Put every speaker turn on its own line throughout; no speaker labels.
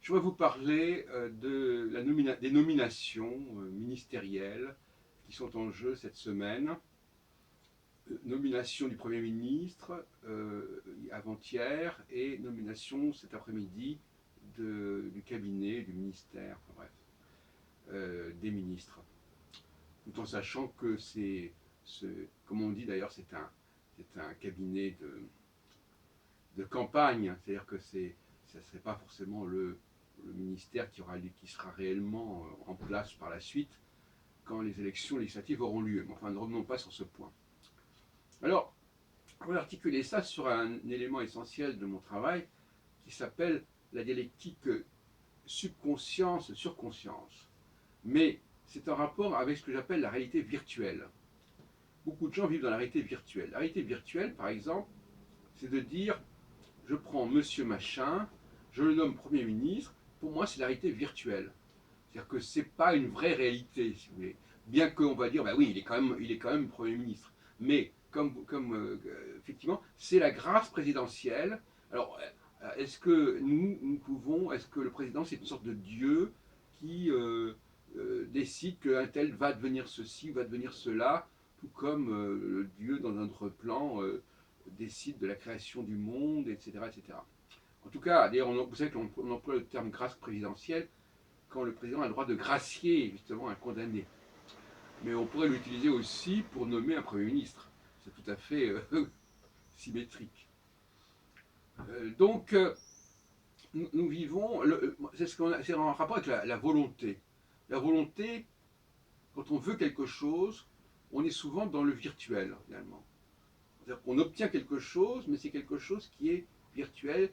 Je voudrais vous parler des nominations ministérielles qui sont en jeu cette semaine. Nomination du Premier ministre avant-hier et nomination cet après-midi du cabinet, du ministère, enfin bref, des ministres. Tout en sachant que comme on dit d'ailleurs, c'est un cabinet de campagne, c'est-à-dire que ça ne serait pas forcément le ministère qui sera réellement en place par la suite quand les élections législatives auront lieu. Mais enfin, ne revenons pas sur ce point. Alors, on va articuler ça sur un élément essentiel de mon travail qui s'appelle la dialectique subconscience-surconscience. Mais c'est en rapport avec ce que j'appelle la réalité virtuelle. Beaucoup de gens vivent dans la réalité virtuelle. La réalité virtuelle, par exemple, c'est de dire je prends monsieur machin, je le nomme Premier ministre, pour moi c'est la réalité virtuelle. C'est-à-dire que ce n'est pas une vraie réalité, si vous voulez. Bien qu'on va dire, bah oui, il est quand même Premier ministre. Mais effectivement, c'est la grâce présidentielle. Alors, est-ce que nous pouvons, est-ce que le président c'est une sorte de Dieu qui décide qu'un tel va devenir ceci, va devenir cela, tout comme le Dieu dans notre plan décide de la création du monde, etc., etc. En tout cas, d'ailleurs, vous savez qu'on emploie le terme grâce présidentielle quand le président a le droit de gracier justement un condamné. Mais on pourrait l'utiliser aussi pour nommer un Premier ministre. C'est tout à fait symétrique. Donc, nous vivons, c'est en rapport avec la volonté. La volonté, quand on veut quelque chose, on est souvent dans le virtuel, finalement. C'est-à-dire qu'on obtient quelque chose, mais c'est quelque chose qui est virtuel,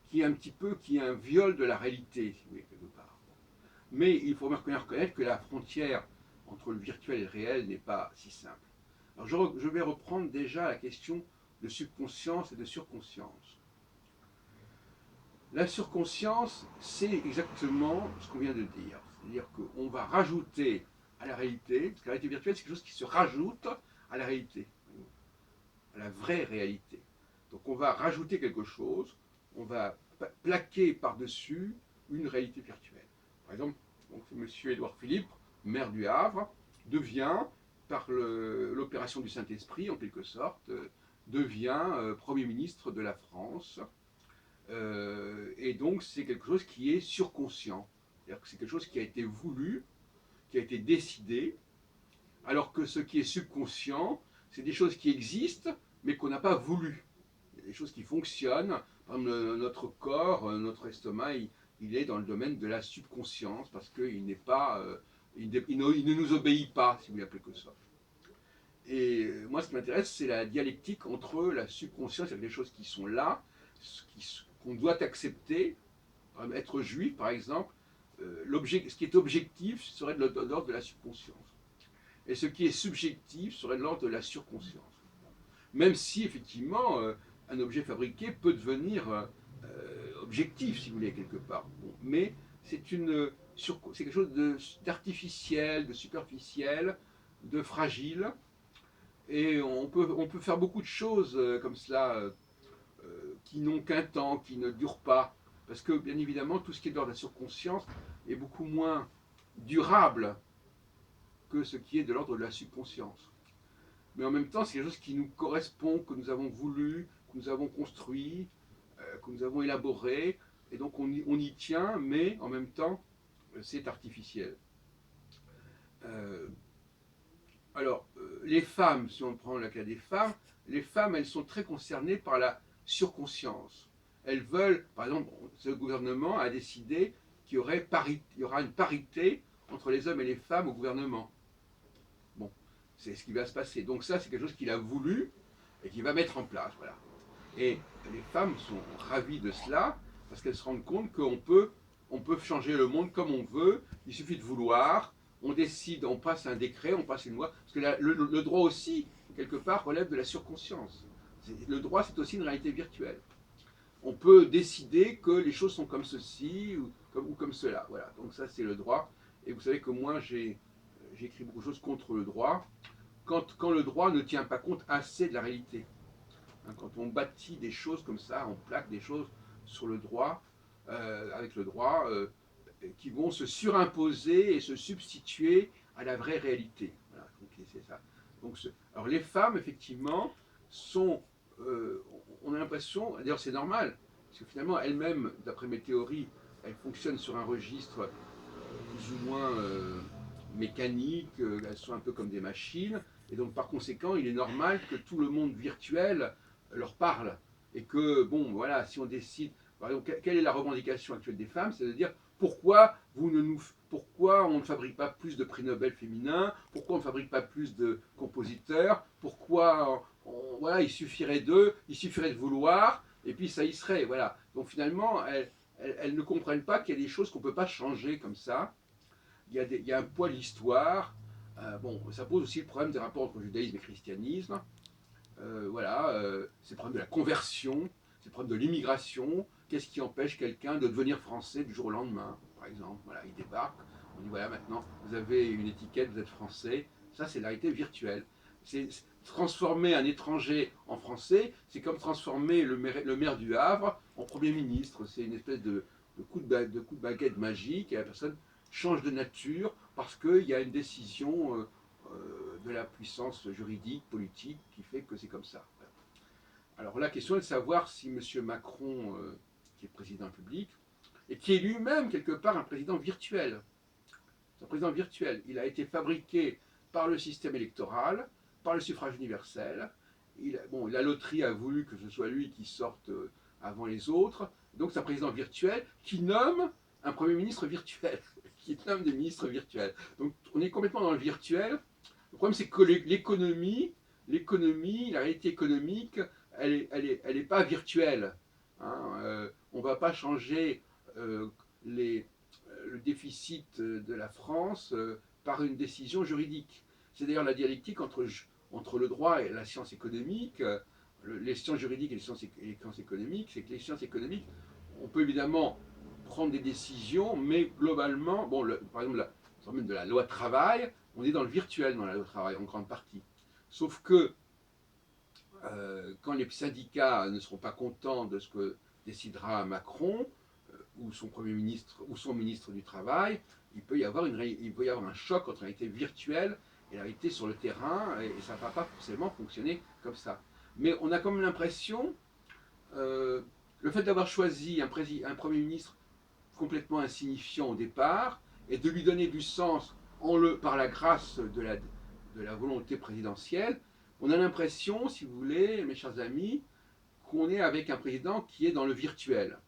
qui est un petit peu, qui est un viol de la réalité, si vous voulez, quelque part. Mais il faut reconnaître que la frontière entre le virtuel et le réel n'est pas si simple. Alors je vais reprendre déjà la question de subconscience et de surconscience. La surconscience, c'est exactement ce qu'on vient de dire. C'est-à-dire qu'on va rajouter à la réalité, parce que la réalité virtuelle, c'est quelque chose qui se rajoute à la réalité, à la vraie réalité. Donc on va rajouter quelque chose, on va plaquer par-dessus une réalité virtuelle. Par exemple, M. Édouard Philippe, maire du Havre, devient, par l'opération du Saint-Esprit, en quelque sorte, devient Premier ministre de la France. Et donc, c'est quelque chose qui est surconscient. C'est-à-dire que c'est quelque chose qui a été voulu, qui a été décidé, alors que ce qui est subconscient, c'est des choses qui existent, mais qu'on n'a pas voulu. Il y a des choses qui fonctionnent. Par exemple, notre corps, notre estomac, il est dans le domaine de la subconscience parce qu'il n'est pas, il ne nous obéit pas, si vous voulez, en quelque sorte. Et moi, ce qui m'intéresse, c'est la dialectique entre la subconscience, c'est-à-dire des choses qui sont là, qu'on doit accepter. Être juif, par exemple, ce qui est objectif serait de l'ordre de la subconscience. Et ce qui est subjectif serait de l'ordre de la surconscience. Même si, effectivement, un objet fabriqué peut devenir objectif, si vous voulez, quelque part. Bon, mais c'est quelque chose d'artificiel, de superficiel, de fragile. Et on peut faire beaucoup de choses comme cela qui n'ont qu'un temps, qui ne durent pas. Parce que, bien évidemment, tout ce qui est d'ordre de la surconscience est beaucoup moins durable que ce qui est de l'ordre de la subconscience. Mais en même temps, c'est quelque chose qui nous correspond, que nous avons voulu, que nous avons construit, que nous avons élaboré, et donc on y tient, mais en même temps, c'est artificiel. Euh, les femmes, si on prend le cas des femmes, les femmes, elles sont très concernées par la surconscience. Elles veulent, par exemple, ce gouvernement a décidé qu'il y aura une parité entre les hommes et les femmes au gouvernement. Bon, c'est ce qui va se passer. Donc ça, c'est quelque chose qu'il a voulu et qu'il va mettre en place. Voilà. Et les femmes sont ravies de cela parce qu'elles se rendent compte qu'on peut changer le monde comme on veut. Il suffit de vouloir. On décide, on passe un décret, on passe une loi. Parce que le droit aussi, quelque part, relève de la surconscience. Le droit, c'est aussi une réalité virtuelle. On peut décider que les choses sont comme ceci ou comme cela. Voilà. Donc ça, c'est le droit. Et vous savez que moi, j'ai écrit beaucoup de choses contre le droit. Quand le droit ne tient pas compte assez de la réalité. Quand on bâtit des choses comme ça, on plaque des choses sur le droit, avec le droit, qui vont se surimposer et se substituer à la vraie réalité. Voilà, donc c'est ça. Donc, alors les femmes, effectivement, sont, euh, on a l'impression, d'ailleurs c'est normal, parce que finalement elles-mêmes, d'après mes théories, elles fonctionnent sur un registre plus ou moins mécanique, elles sont un peu comme des machines, et donc par conséquent, il est normal que tout le monde virtuel leur parle, et que, bon, voilà, si on décide, par exemple, quelle est la revendication actuelle des femmes, c'est de dire pourquoi on ne fabrique pas plus de prix Nobel féminins, pourquoi on ne fabrique pas plus de compositeurs, pourquoi voilà, il suffirait de vouloir, et puis ça y serait, voilà. Donc finalement, elles ne comprennent pas qu'il y a des choses qu'on ne peut pas changer comme ça, il y a un poids de l'histoire. Bon, ça pose aussi le problème des rapports entre judaïsme et christianisme. Voilà, c'est le problème de la conversion, c'est le problème de l'immigration. Qu'est-ce qui empêche quelqu'un de devenir français du jour au lendemain, par exemple? Voilà, il débarque, on dit voilà, maintenant vous avez une étiquette, vous êtes français. Ça, c'est la réalité virtuelle. C'est transformer un étranger en français, c'est comme transformer le maire du Havre en Premier ministre. C'est une espèce de coup de baguette magique et la personne change de nature parce qu'il y a une décision de la puissance juridique, politique, qui fait que c'est comme ça. Alors la question est de savoir si M. Macron, qui est président public, et qui est lui-même quelque part un président virtuel, un président virtuel, il a été fabriqué par le système électoral, par le suffrage universel. Bon, la loterie a voulu que ce soit lui qui sorte avant les autres. Donc c'est un président virtuel qui nomme un Premier ministre virtuel, qui nomme des ministres virtuels. Donc on est complètement dans le virtuel. Le problème c'est que l'économie, la réalité économique, elle est pas virtuelle. Hein. On ne va pas changer les, le déficit de la France par une décision juridique. C'est d'ailleurs la dialectique entre le droit et la science économique, les sciences juridiques et les sciences économiques, c'est que les sciences économiques, on peut évidemment prendre des décisions, mais globalement, bon, par exemple, le même de la loi travail, on est dans le virtuel dans la loi travail en grande partie. Sauf que quand les syndicats ne seront pas contents de ce que décidera Macron, ou son Premier ministre, ou son ministre du Travail, il peut y avoir un choc entre la réalité virtuelle et la réalité sur le terrain, et ça ne va pas forcément fonctionner comme ça. Mais on a quand même l'impression, le fait d'avoir choisi un Premier ministre complètement insignifiant au départ, et de lui donner du sens par la grâce de la volonté présidentielle, on a l'impression, si vous voulez, mes chers amis, qu'on est avec un président qui est dans le virtuel,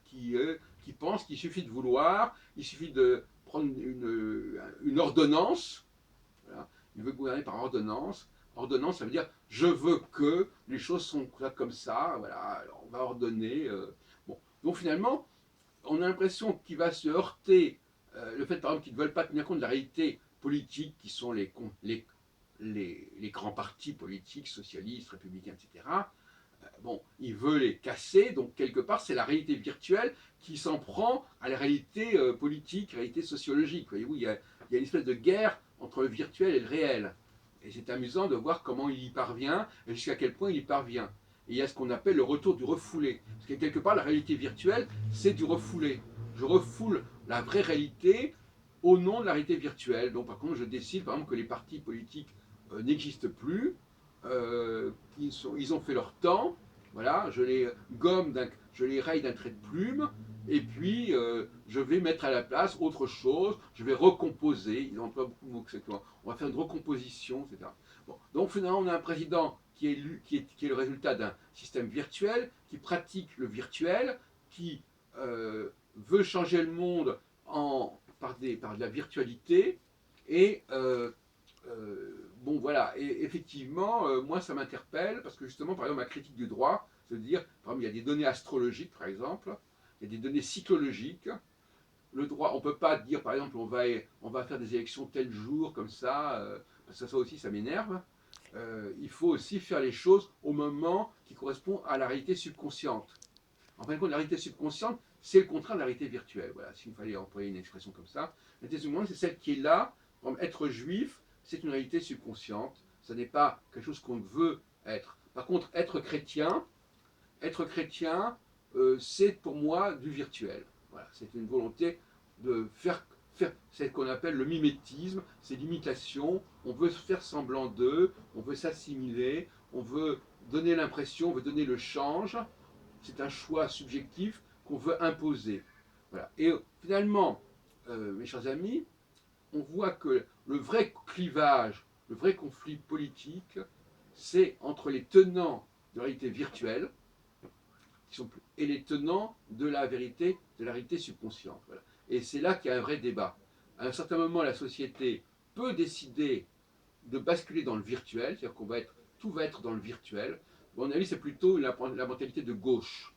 qui pense qu'il suffit de vouloir, il suffit de prendre une ordonnance, voilà. Il veut gouverner par ordonnance. Ordonnance, ça veut dire je veux que les choses sont comme ça, voilà, alors on va ordonner. Bon. Donc finalement, on a l'impression qu'il va se heurter, le fait par exemple qu'ils ne veulent pas tenir compte de la réalité politique qui sont les grands partis politiques, socialistes, républicains, etc. Bon, il veut les casser, donc quelque part c'est la réalité virtuelle qui s'en prend à la réalité politique, réalité sociologique. Voyez-vous, il y a une espèce de guerre entre le virtuel et le réel. Et c'est amusant de voir comment il y parvient et jusqu'à quel point il y parvient. Et il y a ce qu'on appelle le retour du refoulé. Parce que quelque part, la réalité virtuelle, c'est du refoulé. Je refoule la vraie réalité au nom de la réalité virtuelle. Donc par contre, je décide par exemple que les partis politiques n'existent plus, ils ont fait leur temps, voilà, je les gomme, je les raye d'un trait de plume, et puis je vais mettre à la place autre chose, je vais recomposer, ils emploient beaucoup de mots que c'est quoi, on va faire une recomposition, etc. Bon, donc finalement on a un président qui est le résultat d'un système virtuel, qui pratique le virtuel, qui veut changer le monde par de la virtualité, et bon voilà, et effectivement, moi ça m'interpelle, parce que justement, par exemple, ma critique du droit, c'est de dire, par exemple, il y a des données astrologiques, par exemple, il y a des données psychologiques. Le droit, on ne peut pas dire, par exemple, on va faire des élections tel jour, comme ça, parce que ça aussi, ça m'énerve. Il faut aussi faire les choses au moment qui correspond à la réalité subconsciente. En fin de compte, la réalité subconsciente, c'est le contraire de la réalité virtuelle. Voilà, s'il fallait employer une expression comme ça. La réalité subconsciente, c'est celle qui est là. Comme être juif, c'est une réalité subconsciente. Ce n'est pas quelque chose qu'on veut être. Par contre, être chrétien, c'est pour moi du virtuel. Voilà, c'est une volonté de faire c'est ce qu'on appelle le mimétisme, c'est l'imitation. On veut faire semblant d'eux, on veut s'assimiler, on veut donner l'impression, on veut donner le change. C'est un choix subjectif qu'on veut imposer. Voilà. Et finalement, mes chers amis, on voit que le vrai clivage, le vrai conflit politique, c'est entre les tenants de la réalité virtuelle et les tenants de la vérité, de la réalité subconsciente. Voilà. Et c'est là qu'il y a un vrai débat. À un certain moment, la société peut décider de basculer dans le virtuel, c'est-à-dire tout va être dans le virtuel. À mon avis, c'est plutôt la mentalité de gauche,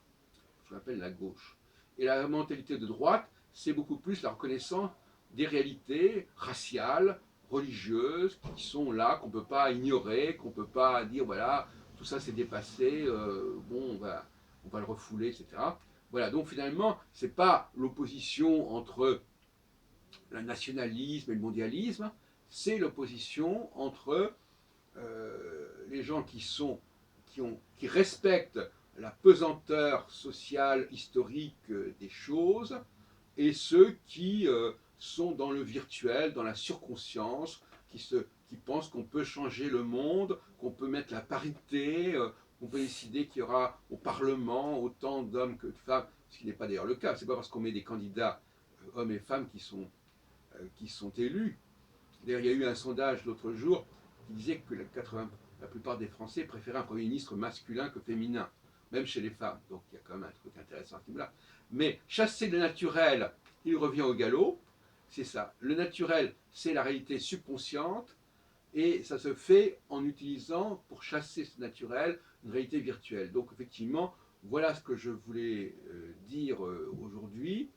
ce qu'on appelle la gauche. Et la mentalité de droite, c'est beaucoup plus la reconnaissance des réalités raciales, religieuses, qui sont là, qu'on ne peut pas ignorer, qu'on ne peut pas dire, voilà, tout ça c'est dépassé, bon, on va le refouler, etc. Voilà, donc finalement, ce n'est pas l'opposition entre le nationalisme et le mondialisme, c'est l'opposition entre les gens qui respectent la pesanteur sociale, historique des choses, et ceux qui sont dans le virtuel, dans la surconscience, qui pensent qu'on peut changer le monde, qu'on peut mettre la parité, qu'on peut décider qu'il y aura au Parlement autant d'hommes que de femmes, ce qui n'est pas d'ailleurs le cas. C'est pas parce qu'on met des candidats, hommes et femmes, qui sont élus. D'ailleurs, il y a eu un sondage l'autre jour qui disait que la plupart des Français préféraient un Premier ministre masculin que féminin, même chez les femmes. Donc il y a quand même un truc intéressant à ce niveau-là. Mais chasser le naturel, il revient au galop, c'est ça. Le naturel, c'est la réalité subconsciente, et ça se fait en utilisant, pour chasser ce naturel, une réalité virtuelle. Donc effectivement, voilà ce que je voulais dire aujourd'hui.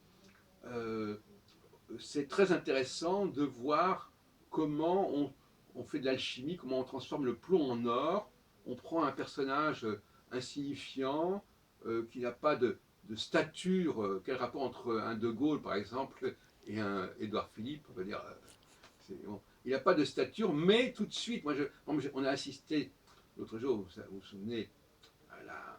C'est très intéressant de voir comment on fait de l'alchimie, comment on transforme le plomb en or. On prend un personnage insignifiant, qui n'a pas de stature. Quel rapport entre un De Gaulle, par exemple, et un Édouard Philippe, on va dire, bon. Il n'a pas de stature, mais tout de suite, on a assisté l'autre jour, vous vous souvenez, à la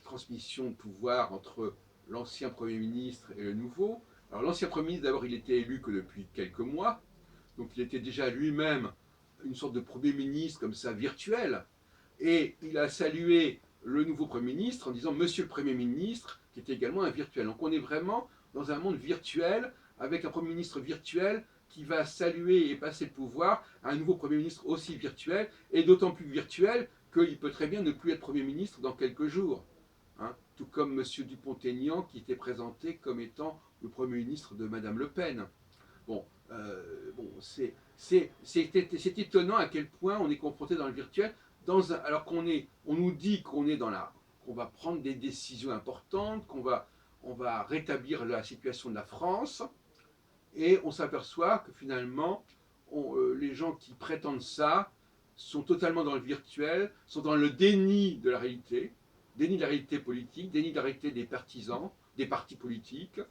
transmission de pouvoir entre l'ancien Premier ministre et le nouveau. Alors l'ancien Premier ministre, d'abord, il était élu que depuis quelques mois, donc il était déjà lui-même une sorte de Premier ministre comme ça virtuel, et il a salué le nouveau Premier ministre en disant Monsieur le Premier ministre, qui était également un virtuel. Donc on est vraiment dans un monde virtuel, avec un Premier ministre virtuel qui va saluer et passer le pouvoir à un nouveau Premier ministre aussi virtuel, et d'autant plus virtuel qu'il peut très bien ne plus être Premier ministre dans quelques jours. Hein, tout comme M. Dupont-Aignan qui était présenté comme étant le Premier ministre de Mme Le Pen. Bon, c'est étonnant à quel point on est confronté dans le virtuel, alors on nous dit qu'on va prendre des décisions importantes, on va rétablir la situation de la France, et on s'aperçoit que finalement, les gens qui prétendent ça sont totalement dans le virtuel, sont dans le déni de la réalité, déni de la réalité politique, déni de la réalité des partisans, des partis politiques,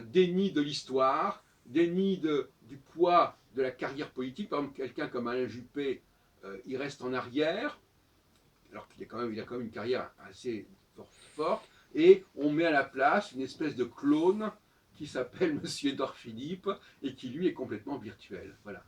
déni de l'histoire, déni du poids de la carrière politique. Par exemple, quelqu'un comme Alain Juppé, il reste en arrière, alors qu'il a quand même une carrière assez forte, et on met à la place une espèce de clone qui s'appelle Monsieur Édouard Philippe et qui lui est complètement virtuel. Voilà.